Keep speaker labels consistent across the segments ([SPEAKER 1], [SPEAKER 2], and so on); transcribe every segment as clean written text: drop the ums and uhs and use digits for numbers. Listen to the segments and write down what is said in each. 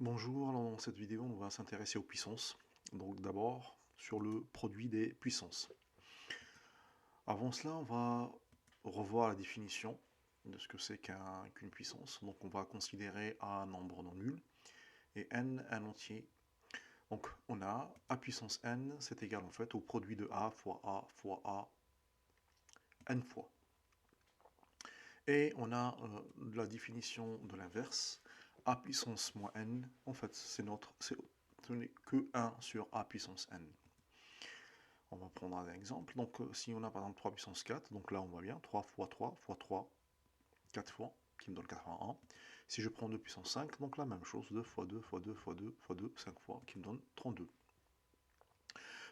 [SPEAKER 1] Bonjour, alors dans cette vidéo on va s'intéresser aux puissances. Donc d'abord sur le produit des puissances. Avant cela on va revoir la définition de ce que c'est qu'une puissance. Donc on va considérer A un nombre non nul et N un entier. Donc on a A puissance N, c'est égal en fait au produit de A fois A N fois. Et on a la définition de l'inverse. A puissance moins N, en fait ce n'est que 1 sur A puissance N. On va prendre un exemple. Donc, si on a par exemple 3 puissance 4, donc là on voit bien 3 fois 3 fois 3, 4 fois, qui me donne 81. Si je prends 2 puissance 5, donc la même chose, 2 fois 2 fois 2 fois 2 fois 2, 5 fois, qui me donne 32.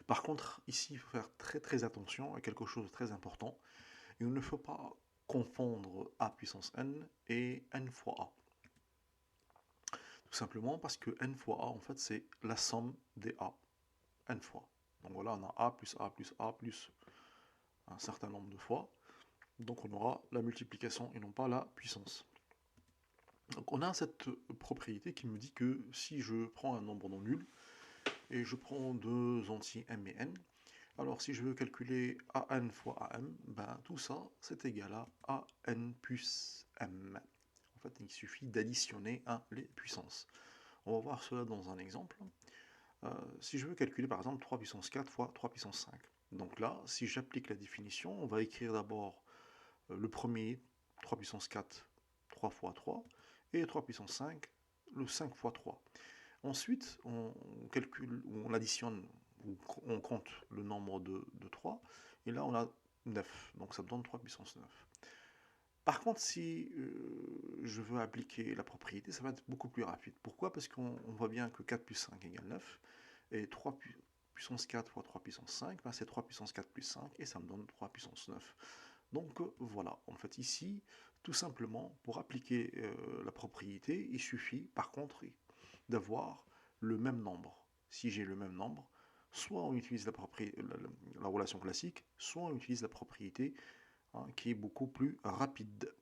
[SPEAKER 1] Par contre, ici, il faut faire très attention à quelque chose de très important. Il ne faut pas confondre A puissance N et N fois A. Tout simplement parce que N fois A, en fait, c'est la somme des A, N fois. Donc voilà, on a A plus A plus A plus un certain nombre de fois. Donc on aura la multiplication et non pas la puissance. Donc on a cette propriété qui me dit que si je prends un nombre non nul, et je prends deux entiers m et n, alors si je veux calculer an fois am, ben tout ça c'est égal à an plus m. En fait il suffit d'additionner les puissances. On va voir cela dans un exemple. Si je veux calculer par exemple 3 puissance 4 fois 3 puissance 5. Donc là, si j'applique la définition, on va écrire d'abord le premier, 3 puissance 4, 3 fois 3, et 3 puissance 5, le 5 fois 3. Ensuite, on calcule, on additionne, ou on compte le nombre de 3, et là on a 9, donc ça me donne 3 puissance 9. Par contre, si je veux appliquer la propriété, ça va être beaucoup plus rapide. Pourquoi? Parce qu'on voit bien que 4 plus 5 égale 9, et 3 puissance 4 fois 3 puissance 5, ben c'est 3 puissance 4 plus 5, et ça me donne 3 puissance 9. Donc voilà, en fait ici, tout simplement, pour appliquer la propriété, il suffit par contre d'avoir le même nombre. Si j'ai le même nombre, soit on utilise la relation classique, soit on utilise la propriété qui est beaucoup plus rapide.